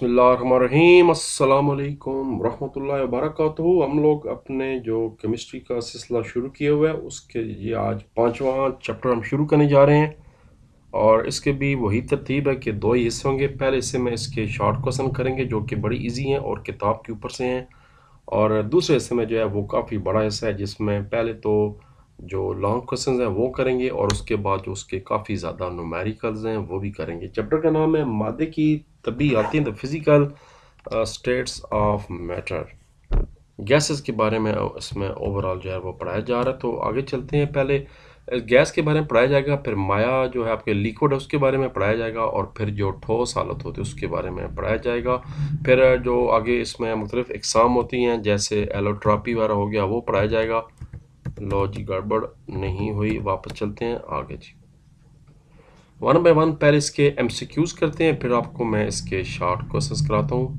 बिस्मिल्लाहिर्रहमानिर्रहीम अस्सलामुअलैकुम वरहमतुल्लाहि वबरकातुहू। हम लोग अपने जो केमिस्ट्री का सिलसिला शुरू किया हुआ है उसके ये आज पांचवा चैप्टर हम शुरू करने जा रहे हैं और इसके भी वही तरतीब है कि दो ही हिस्से होंगे। पहले हिस्से में इसके शॉर्ट क्वेश्चन करेंगे जो कि बड़ी इजी हैं और किताब के ऊपर से हैं, और दूसरे हिस्से में जो है वो काफ़ी बड़ा हिस्सा है जिसमें पहले तो जो लॉन्ग क्वेश्चंस हैं वो करेंगे और उसके बाद जो उसके काफ़ी ज़्यादा न्यूमेरिकल्स हैं वो भी करेंगे। चैप्टर का नाम है मादे की तबीयत, the physical states of matter. Gases के बारे में इसमें ओवरऑल जो है वो पढ़ाया जा रहा है। तो आगे चलते हैं। पहले गैस के बारे में पढ़ाया जाएगा, फिर माया जो है आपके लिक्विड है उसके बारे में पढ़ाया जाएगा, और फिर जो ठोस हालत होती है उसके बारे में पढ़ाया जाएगा। फिर जो आगे इसमें मुख्तलिफ इकसाम होती हैं जैसे एलोट्रॉपी वगैरह हो गया वो पढ़ाया जाएगा। लो जी, गड़बड़ नहीं हुई, वापस चलते हैं आगे जी। वन बाय वन पहले इसके एमसीक्यूज करते हैं, फिर आपको मैं इसके शॉर्ट क्वेश्चंस कराता हूँ।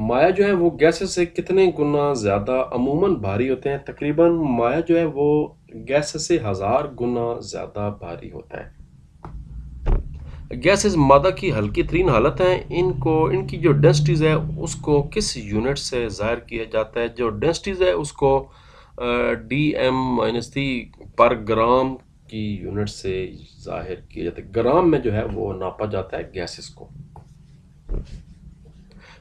माया जो है वो गैसेस से कितने गुना ज़्यादा अमूमन भारी होते हैं? तकरीबन माया जो है वो गैसेस से 1000 गुना ज़्यादा भारी होता है। गैसेस मादा की हल्की तरीन हालत है। इनकी जो डेंसिटीज़ है उसको किस यूनिट से ज़ाहिर किया जाता है? जो डेंसिटीज़ है उसको DM-3 पर ग्राम की यूनिट से ज़ाहिर किया जाता है। ग्राम में जो है वो नापा जाता है गैसेस को।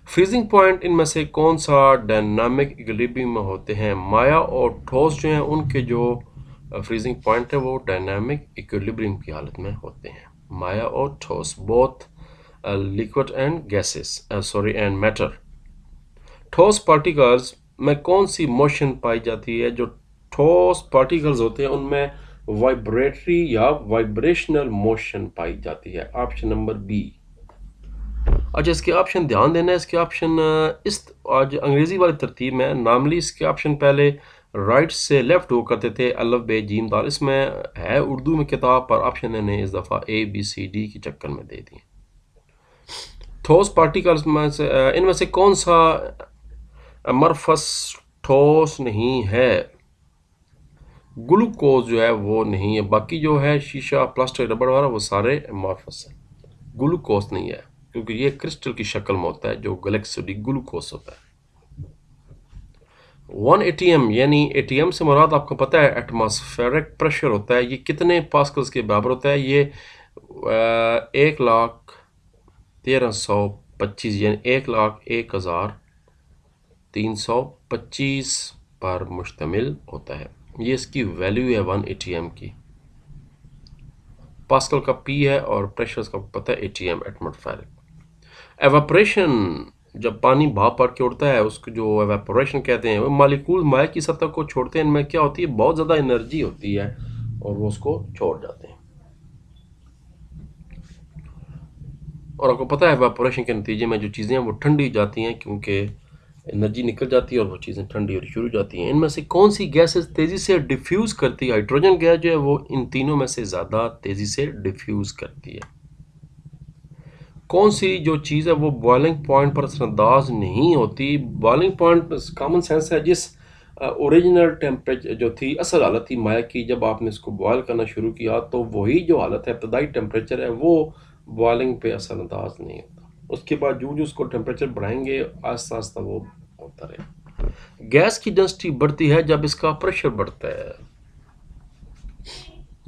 फ्रीजिंग पॉइंट इनमें से कौन सा डायनामिक इक्विलिब्रियम में होते हैं? माया और ठोस जो हैं उनके जो फ्रीजिंग पॉइंट है वो डायनामिक इक्विलिब्रियम की हालत में होते हैं। माया और ठोस, both liquid and gases and matter. ठोस पार्टिकल्स में कौन सी मोशन पाई जाती है? जो ठोस पार्टिकल्स होते हैं उनमें वाइब्रेटरी या वाइब्रेशनल मोशन पाई जाती है। Option number B. अच्छा, इसके ऑप्शन ध्यान देना है। इसके ऑप्शन इस आज अंग्रेजी वाली तरतीब में नॉर्मली इसके ऑप्शन पहले राइट से लेफ्ट हुआ करते थे, अलफ बे जीम दाल। इसमें है उर्दू में किताब पर ऑप्शन ने इस दफ़ा ABCD के चक्कर में दे दिए। ठोस पार्टिकल्स में से इनमें से कौन सा अमरफस ठोस नहीं है? ग्लूकोज जो है वो नहीं है। बाकी जो है शीशा, प्लास्टिक, रबड़ वाला वो सारे अमरफस है। ग्लूकोज नहीं है क्योंकि ये क्रिस्टल की शक्ल में होता है जो गैलेक्सिडी ग्लूकोज होता है। 1 ATM यानी ATM से मुराद आपको पता है एटमॉस्फेरिक प्रेशर होता है। ये कितने पास्कल्स के बराबर होता है? ये 1,13,25 यानी 1,01,325 पर मुश्तमिल होता है। ये इसकी वैल्यू है 1 ATM की। पास्कल का P है और प्रेशर का पता है ATM, एटमॉस्फेरिक। एवापोरेशन, जब पानी भाप पड़ के उड़ता है उसको जो एवापोरेशन कहते हैं, वो मालिक्यूल माया की सतह को छोड़ते हैं। इनमें क्या होती है? बहुत ज़्यादा एनर्जी होती है और वो उसको छोड़ जाते हैं। और आपको पता है एवापोरेशन के नतीजे में जो चीज़ें हैं वो ठंडी जाती हैं क्योंकि एनर्जी निकल जाती है और वो चीज़ें ठंडी और शुरू हो जाती हैं। इनमें से कौन सी गैसेस तेज़ी से डिफ्यूज़ करती है? हाइड्रोजन गैस जो है वो इन तीनों में से ज़्यादा तेज़ी से डिफ्यूज़ करती है। कौन सी जो चीज़ है वो बॉइलिंग पॉइंट पर असरअंदाज नहीं होती? बॉइलिंग पॉइंट कॉमन सेंस है। जिस ओरिजिनल टेम्परेचर जो थी, असल हालत थी माया की, जब आपने इसको बॉयल करना शुरू किया तो वही जो हालत है, इब्तदाई टेम्परेचर है, वो बॉइलिंग पे असरअंदाज नहीं होता। उसके बाद जो उसको टेम्परेचर बढ़ाएंगे आहिस्ता आहिस्ता वो होता रहे। गैस की डेंसिटी बढ़ती है जब इसका प्रेशर बढ़ता है।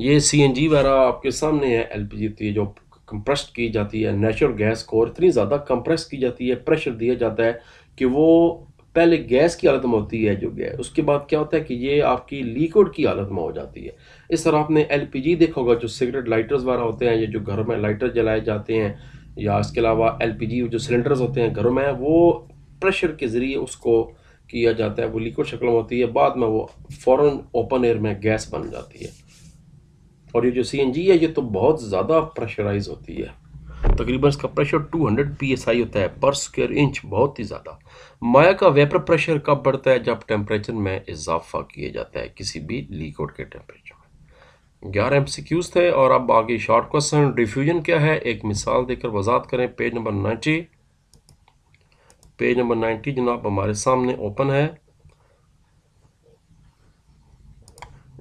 ये CNG वगैरह आपके सामने है। LPG थी जो कंप्रेस की जाती है, नेचुरल गैस को, और इतनी ज़्यादा कंप्रेस की जाती है, प्रेशर दिया जाता है कि वो पहले गैस की हालत में होती है जो गैस, उसके बाद क्या होता है कि ये आपकी लिक्विड की हालत में हो जाती है। इस तरह आपने LPG देखा होगा, जो सिगरेट लाइटर्स वगैरह होते हैं, ये जो घरों में लाइटर जलाए जाते हैं, या इसके अलावा LPG जो सिलेंडर्स होते हैं घरों में, वो प्रेशर के ज़रिए उसको किया जाता है। वो लिक्विड शक्ल में होती है, बाद में वो फ़ौरन ओपन एयर में गैस बन जाती है। और ये जो CNG है ये तो बहुत ज़्यादा प्रेशराइज होती है। तकरीबन इसका प्रेशर 200 PSI होता है पर स्क्वायर इंच, बहुत ही ज़्यादा। माया का वेपर प्रेशर कब बढ़ता है? जब टेम्परेचर में इजाफा किया जाता है किसी भी लिक्विड के टेम्परेचर में। 11 MCQs थे और अब आगे शॉर्ट क्वेश्चन। डिफ्यूजन क्या है? एक मिसाल देकर वजाहत करें। Page number 90। पेज नंबर 90 जनाब हमारे सामने ओपन है।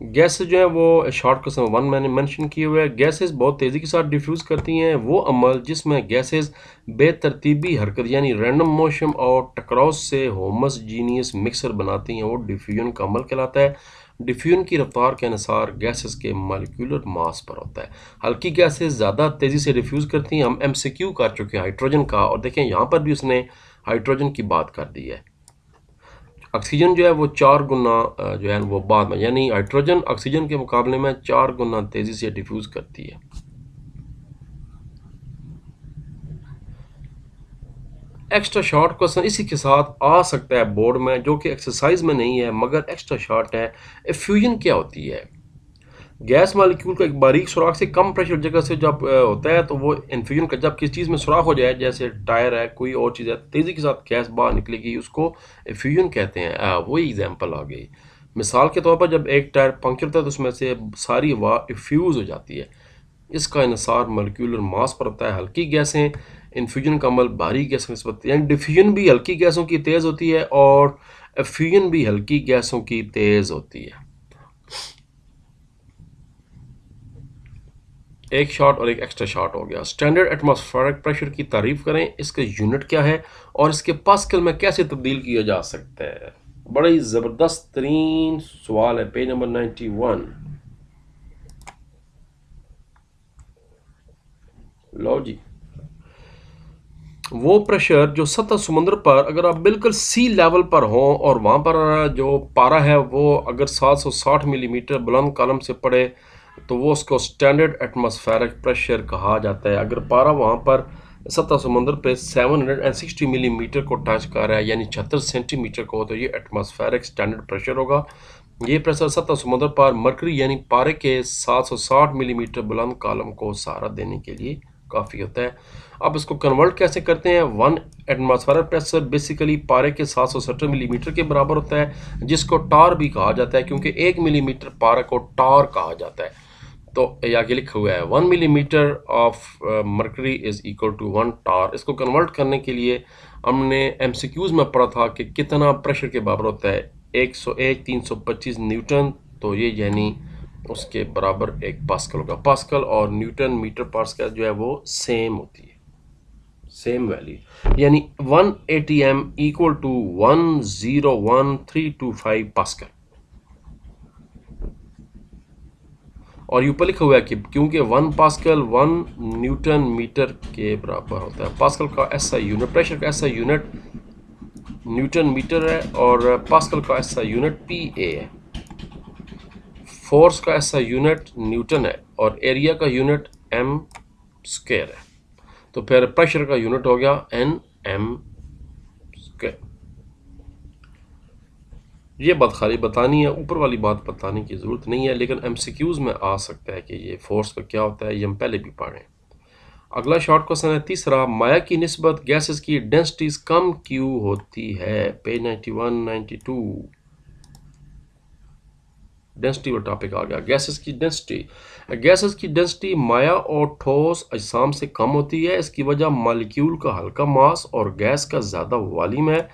गैसेस जो है वो शॉर्ट क्वेश्चन 1 मैंने मेंशन किए हुए हैं। गैसेस बहुत तेज़ी के साथ डिफ्यूज करती हैं। वो अमल जिसमें गैसेस बेतरतीबी हरकत यानी रैंडम मोशन और टकराव से होमोजेनियस मिक्सर बनाती हैं वो डिफ्यूजन का अमल कहलाता है। डिफ्यूजन की रफ्तार के अनुसार गैसेस के मॉलिक्यूलर मास पर होता है। हल्की गैसेस ज़्यादा तेज़ी से डिफ्यूज करती हैं। हम एमसीक्यू कर चुके हैं हाइड्रोजन का, और देखें यहाँ पर भी उसने हाइड्रोजन की बात कर दी है। ऑक्सीजन जो है वो 4 गुना जो है वो बाद में, यानी हाइड्रोजन ऑक्सीजन के मुकाबले में 4 गुना तेज़ी से डिफ्यूज़ करती है। एक्स्ट्रा शॉर्ट क्वेश्चन इसी के साथ आ सकता है बोर्ड में, जो कि एक्सरसाइज में नहीं है मगर एक्स्ट्रा शॉर्ट है। फ्यूजन क्या होती है? गैस मॉलिक्यूल का एक बारीक सुराख से कम प्रेशर जगह से जब होता है तो वो इन्फ्यूजन का, जब किसी चीज़ में सुराख हो जाए जैसे टायर है कोई और चीज़ है, तेज़ी के साथ गैस बाहर निकलेगी, उसको फ्यूजन कहते हैं। वही एग्जांपल आ गई। मिसाल के तौर पर जब एक टायर पंक्चर होता है तो उसमें से सारी हवा फ्यूज़ हो जाती है। इसका इन्हिसार मॉलिक्यूलर मास पर होता है। हल्की गैसें इन्फ्यूजन का अमल भारी गैस निस्बत, यानी डिफ्यूजन भी हल्की गैसों की तेज़ होती है और फ्यूजन भी हल्की गैसों की तेज़ होती है। एक शॉट और एक एक्स्ट्रा शॉट हो गया। स्टैंडर्ड एटमॉस्फेरिक प्रेशर की तारीफ करें, इसका यूनिट क्या है और इसके पास्कल में कैसे तब्दील किया जा सकता है। बड़ा ही ज़बरदस्त तरीन सवाल है, पेज नंबर 91। लो जी, वो प्रेशर जो सतह समुद्र पर, अगर आप बिल्कुल सी लेवल पर हो और वहाँ पर जो पारा है वो अगर 760 मिलीमीटर बुलंद कॉलम से पड़े तो वो उसको स्टैंडर्ड एटमॉस्फेरिक प्रेशर कहा जाता है। अगर पारा वहाँ पर सतह समुद्र पे 760 मिलीमीटर को टच कर रहा है यानी 76 सेंटीमीटर को, तो ये एटमॉस्फेरिक स्टैंडर्ड प्रेशर होगा। ये प्रेशर सतह समुद्र पर मरकरी यानी पारे के 760 मिलीमीटर बुलंद कॉलम को सहारा देने के लिए काफ़ी होता है। अब इसको कन्वर्ट कैसे करते हैं? 1 एटमॉस्फेरिक प्रेशर बेसिकली पारे के 770 मिलीमीटर के बराबर होता है, जिसको टार भी कहा जाता है क्योंकि 1 मिलीमीटर पारे को टार कहा जाता है। तो आगे लिखा हुआ है 1 millimetre of mercury is equal to 1 torr. इसको कन्वर्ट करने के लिए हमने एमसीक्यूज में पढ़ा था कि कितना प्रेशर के बराबर होता है, 101 325 न्यूटन, तो ये यानी उसके बराबर एक पास्कल होगा। पास्कल और न्यूटन मीटर पास्कल जो है वो सेम होती है, सेम वैल्यू, यानी 1 ATM इक्वल टू 101325 पास्कल। और ऊपर लिखा हुआ है कि क्योंकि 1 पास्कल 1 न्यूटन मीटर के बराबर होता है। पास्कल का ऐसा यूनिट, प्रेशर का ऐसा यूनिट न्यूटन मीटर है और पास्कल का ऐसा यूनिट PA है। फोर्स का ऐसा यूनिट न्यूटन है और एरिया का यूनिट M स्क्वायर है। तो फिर प्रेशर का यूनिट हो गया NM स्क्वायर। ये बात खाली बतानी है, ऊपर वाली बात बताने की ज़रूरत नहीं है, लेकिन MCQs में आ सकता है कि ये फोर्स का क्या होता है, ये हम पहले भी पढ़ें। अगला शॉर्ट क्वेश्चन है तीसरा, माया की निस्बत गैसेस की डेंसिटीज कम क्यों होती है? पेज 91 92 डेंसिटी वाला टॉपिक आ गया। गैसेस की डेंसिटी, गैसेस की डेंसिटी माया और ठोस अजसाम से कम होती है। इसकी वजह मॉलिक्यूल का हल्का मास और गैस का ज़्यादा वॉल्यूम है।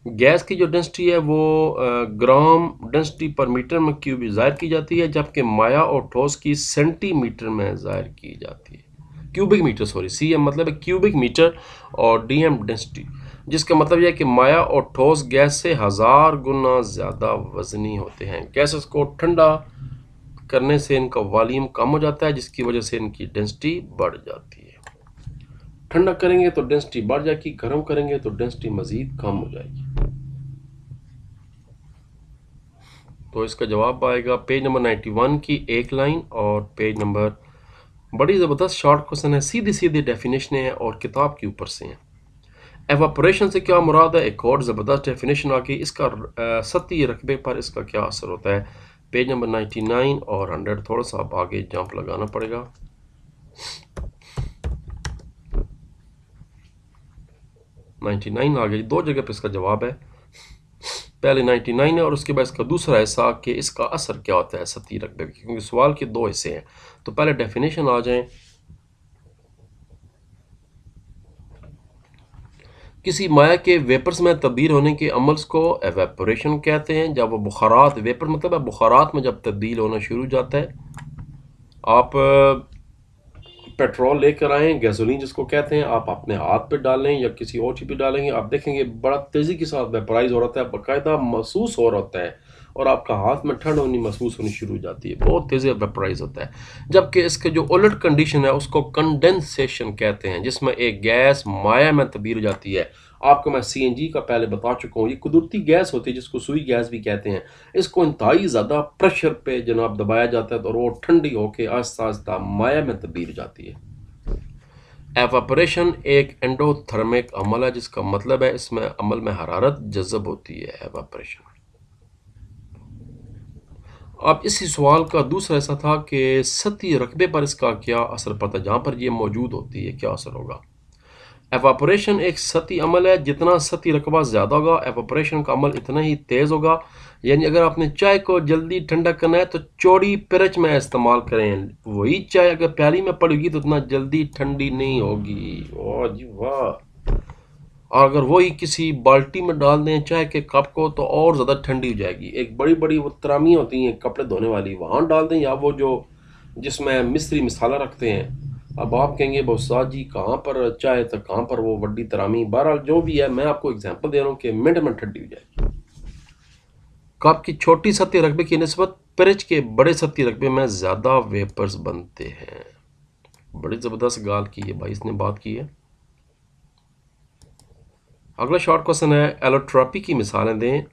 गैस की जो डेंसिटी है वो ग्राम डेंसिटी पर मीटर में क्यूब ज़ाहिर की जाती है, जबकि माया और ठोस की सेंटीमीटर में ज़ाहिर की जाती है। क्यूबिक मीटर, सॉरी, CM मतलब है क्यूबिक मीटर और DM डेंसिटी, जिसका मतलब यह है कि माया और ठोस गैस से 1000 गुना ज़्यादा वजनी होते हैं। गैसेस को ठंडा करने से इनका वॉल्यूम कम हो जाता है, जिसकी वजह से इनकी डेंसिटी बढ़ जाती है। ठंडा करेंगे तो डेंसिटी बढ़ जाएगी, गर्म करेंगे तो डेंसिटी मज़ीद कम हो जाएगी। तो इसका जवाब आएगा पेज नंबर 91 की एक लाइन और पेज नंबर, बड़ी ज़बरदस्त शॉर्ट क्वेश्चन है, सीधी सीधी डेफिनेशन है और किताब के ऊपर से हैं। एवापोरेशन से क्या मुराद है? एक और ज़बरदस्त डेफिनेशन आ गई। इसका सतही रकबे पर इसका क्या असर होता है? पेज नंबर 99 और 100, थोड़ा सा आप आगे जंप लगाना पड़ेगा। 99 आ गई, दो जगह पे इसका जवाब है, पहले 99 है और उसके बाद इसका दूसरा हिस्सा कि इसका असर क्या होता है सतही रकबे पे, क्योंकि सवाल के दो हिस्से हैं। तो पहले डेफिनेशन आ जाएं किसी माया के वेपर्स में तब्दील होने के अमल को एवेपोरेशन कहते हैं। जब वो बुखारात, वेपर मतलब है बुखारात में जब तब्दील होना शुरू हो जाता है। आप पेट्रोल लेकर आएँ, गैसोलीन जिसको कहते हैं, आप अपने हाथ पे डालें या किसी और चीज़ पे डालेंगे, आप देखेंगे बड़ा तेज़ी के साथ वेपराइज़ हो रहा है, बाकायदा महसूस हो रहा है और आपका हाथ में ठंड होनी महसूस होनी शुरू हो जाती है, बहुत तेज़ी वेपराइज़ होता है। जबकि इसके जो उलट कंडीशन है उसको कंडेंसेशन कहते हैं, जिसमें एक गैस माया में तब्दील हो जाती है। आपको मैं सीएनजी का पहले बता चुका हूँ, ये कुदरती गैस होती है जिसको सुई गैस भी कहते हैं। इसको इंतहाई ज़्यादा प्रेशर पे जनाब दबाया जाता है और वो ठंडी होकर आहिस्ता आहिस्ता माया में तब्दील हो जाती है। एवापोरेशन एक एंडोथर्मिक अमल है, जिसका मतलब है इसमें अमल में हरारत जज़ब होती है। एवापोरेशन। अब इसी सवाल का दूसरा ऐसा था कि सतही रकबे पर इसका क्या असर पड़ता है, जहाँ पर ये मौजूद होती है क्या असर होगा। एवापोरेशन एक सतही अमल है, जितना सतही रकबा ज़्यादा होगा एवापोरेशन का अमल इतना ही तेज़ होगा। यानी अगर आपने चाय को जल्दी ठंडा करना है तो चौड़ी पिरच में इस्तेमाल करें, वही चाय अगर प्याली में पड़ेगी तो इतना जल्दी ठंडी नहीं होगी। वाह जी वाह। और अगर वही किसी बाल्टी में डाल दें चाय के कप को तो और ज़्यादा ठंडी हो जाएगी। एक बड़ी बड़ी वो तरामी होती हैं कपड़े धोने वाली, वहाँ डाल दें, या वो जो जिसमें मिस्री मसाला रखते हैं। अब आप कहेंगे बौसाद जी कहाँ पर चाय तो कहाँ पर वो बड़ी तरामी, बहरहाल जो भी है मैं आपको एग्जांपल दे रहा हूँ कि मिनट में ठंडी हो जाएगी। कप की छोटी सतही रकबे की निस्बत पिरिच के बड़े सतही रकबे में ज़्यादा वेपर्स बनते हैं। बड़ी ज़बरदस्त गाल की है भाई, इसने बात की है। अगला शॉर्ट क्वेश्चन है, एलोट्रॉपी की मिसालें दें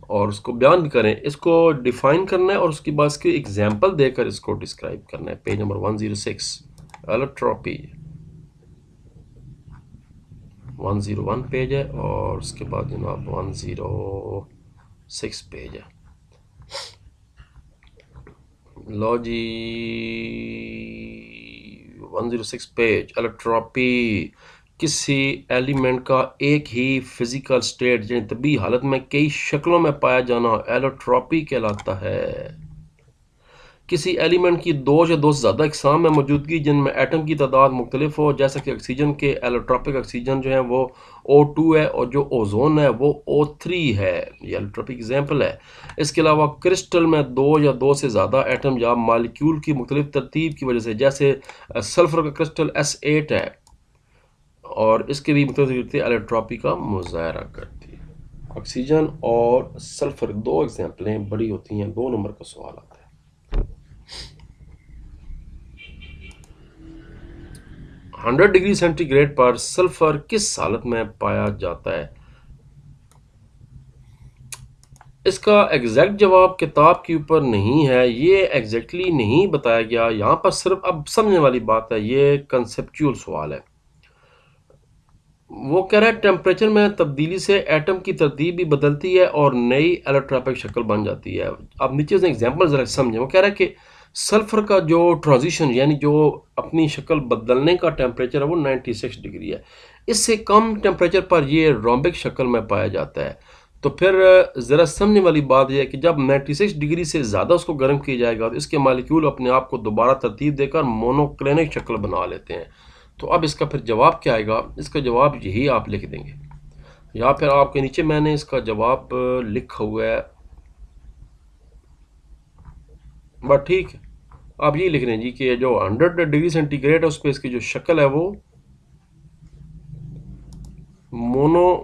और उसको बयान भी करें। इसको डिफाइन करना है और उसके बाद इसके एग्जाम्पल देकर इसको डिस्क्राइब करना है। पेज नंबर 106 एलोट्रॉपी 101 पेज है और उसके बाद जनाब 106 पेज है। लो जी 106 पेज। एलोट्रॉपी किसी एलिमेंट का एक ही फिजिकल स्टेट यानी तभी हालत में कई शक्लों में पाया जाना एलोट्रॉपी कहलाता है। किसी एलिमेंट की दो या दो से ज़्यादा इकसाम में मौजूदगी जिनमें एटम की तादाद मुख्तलिफ हो, जैसा कि ऑक्सीजन के एलोट्रॉपिक ऑक्सीजन जो है वो O2 है और जो ओजोन है वो O3 है। ये एलोट्रॉपिक एग्जाम्पल है। इसके अलावा क्रिस्टल में दो या दो से ज़्यादा एटम या मालिक्यूल की मुख्तलिफ तरतीब की वजह से, जैसे सल्फर का क्रिस्टल S8 है और इसके भी मुख्तलिफ एलोट्रॉपी का मुजाहरा करती है। ऑक्सीजन और सल्फर दो एग्जाम्पलें बड़ी होती हैं, 2 नंबर का सवाल आता है। 100 डिग्री सेंटीग्रेड पर सल्फर किस हालत में पाया जाता है। इसका एग्जैक्ट जवाब किताब के ऊपर नहीं है, ये एग्जैक्टली नहीं बताया गया यहाँ पर, सिर्फ अब समझने वाली बात है, ये कंसेप्चुअल सवाल है। वो कह रहा है टेम्परेचर में तब्दीली से एटम की तरतीब भी बदलती है और नई एलोट्रॉपिक शक्ल बन जाती है। अब नीचे से एग्जांपल जरा समझें। वो कह रहा है कि सल्फर का जो ट्रांजिशन यानी जो अपनी शक्ल बदलने का टेम्परेचर है वो 96 डिग्री है। इससे कम टेम्परेचर पर ये रोम्बिक शक्ल में पाया जाता है। तो फिर ज़रा समझने वाली बात यह है कि जब 96 डिग्री से ज़्यादा उसको गर्म किया जाएगा तो इसके मालिक्यूल अपने आप को दोबारा तरतीब देकर मोनोक्लिनिक शक्ल बना लेते हैं। तो अब इसका फिर जवाब क्या आएगा, इसका जवाब यही आप लिख देंगे या फिर आपके नीचे मैंने इसका जवाब लिखा हुआ है, बस ठीक है। आप ये लिख रहे हैं जी कि जो 100 डिग्री सेंटीग्रेड है उस पर इसकी जो शक्ल है वो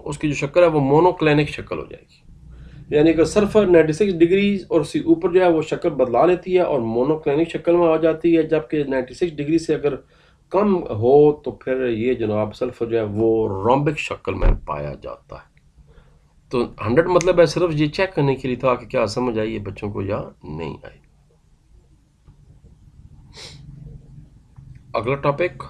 उसकी जो शक्ल है वो मोनोक्लिनिक शक्ल हो जाएगी। यानी कि सल्फर 96 डिग्री और उससे ऊपर जो है वो शक्ल बदला लेती है और मोनोक्लिनिक शक्ल में आ जाती है, जबकि 96 डिग्री से अगर कम हो तो फिर ये जनाब सल्फर जो है वो रोम्बिक शक्ल में पाया जाता है। तो 100 मतलब है सिर्फ ये चेक करने के लिए था कि क्या समझ आई है बच्चों को या नहीं आई। अगला टॉपिक,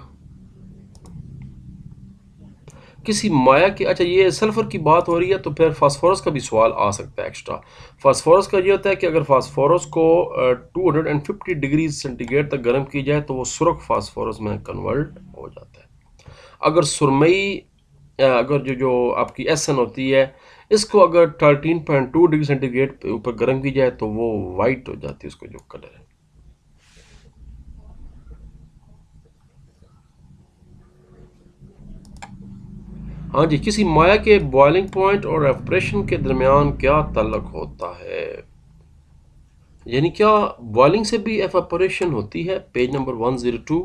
किसी माया की, अच्छा ये सल्फर की बात हो रही है तो फिर फास्फोरस का भी सवाल आ सकता है एक्स्ट्रा। फास्फोरस का ये होता है कि अगर फास्फोरस को 250 डिग्री सेंटीग्रेड तक गर्म की जाए तो वो सुर्ख फास्फोरस में कन्वर्ट हो जाता है। अगर सुरमई अगर जो आपकी एसन होती है इसको अगर 13.2 डिग्री सेंटीग्रेड पे ऊपर गर्म की जाए तो वो वाइट हो जाती है, उसको जो कलर है। हाँ जी, किसी माया के बॉइलिंग पॉइंट और एवपोरेशन के दरमियान क्या ताल्लुक होता है? यानी क्या बॉइलिंग से भी एवापोरेशन होती है? Page number 102।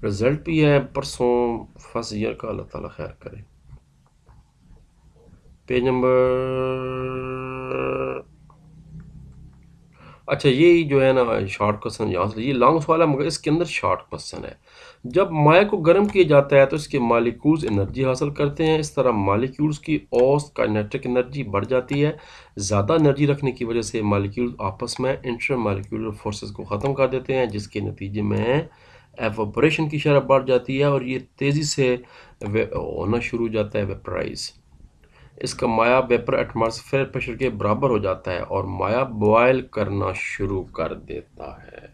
रिजल्ट भी है परसों फर्स्ट ईयर का, अल्लाह ताला खैर करे। पेज नंबर, अच्छा ये जो है ना शॉर्ट क्वेश्चन, यहाँ से ये लॉन्ग सवाल है मगर इसके अंदर शॉर्ट क्वेश्चन है। जब माया को गर्म किया जाता है तो इसके मालिक्यूल्स एनर्जी हासिल करते हैं। इस तरह मालिक्यूल्स की औसत काइनेटिक एनर्जी बढ़ जाती है। ज़्यादा एनर्जी रखने की वजह से मालिक्यूल्स आपस में इंटर मालिक्यूलर फोर्सेस को ख़त्म कर देते हैं, जिसके नतीजे में एवोपरेशन की शरह बढ़ जाती है और ये तेज़ी से होना शुरू हो जाता है, वेपराइज। इसका माया वेपर एटमॉस्फेयर प्रेशर के बराबर हो जाता है और माया बॉयल करना शुरू कर देता है।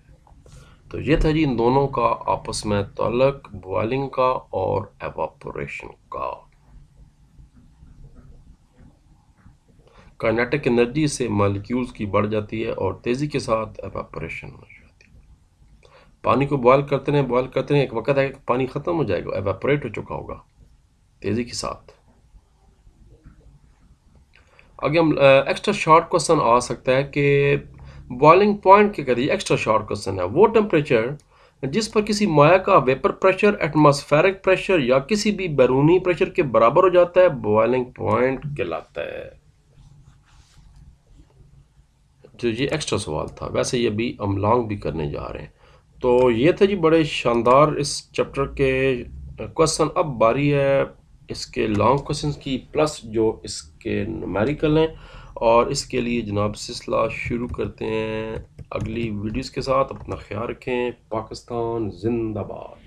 तो ये था जी इन दोनों का आपस में ताल्लुक, बॉइलिंग का और एवापोरेशन का। काइनेटिक एनर्जी से मॉलिक्यूल्स की बढ़ जाती है और तेज़ी के साथ एवापोरेशन हो जाती है। पानी को बॉयल करते हैं, एक वक्त है कि पानी ख़त्म हो जाएगा, एवापोरेट हो चुका होगा तेज़ी के साथ। आगे हम एक्स्ट्रा शॉर्ट क्वेश्चन आ सकता है कि बॉइलिंग पॉइंट क्या कहते हैं। एक्स्ट्रा शॉर्ट क्वेश्चन है वो टेम्परेचर जिस पर किसी माया का वेपर प्रेशर एटमॉस्फेरिक प्रेशर या किसी भी बैरूनी प्रेशर के बराबर हो जाता है, बॉइलिंग पॉइंट कहलाता है। तो ये एक्स्ट्रा सवाल था, वैसे ये भी हम लॉन्ग भी करने जा रहे हैं। तो ये थे जी बड़े शानदार इस चैप्टर के क्वेश्चन। अब बारी है इसके लॉन्ग क्वेश्चंस की प्लस जो इसके न्यूमेरिकल हैं, और इसके लिए जनाब सिलसिला शुरू करते हैं अगली वीडियोस के साथ। अपना ख्याल रखें। पाकिस्तान जिंदाबाद।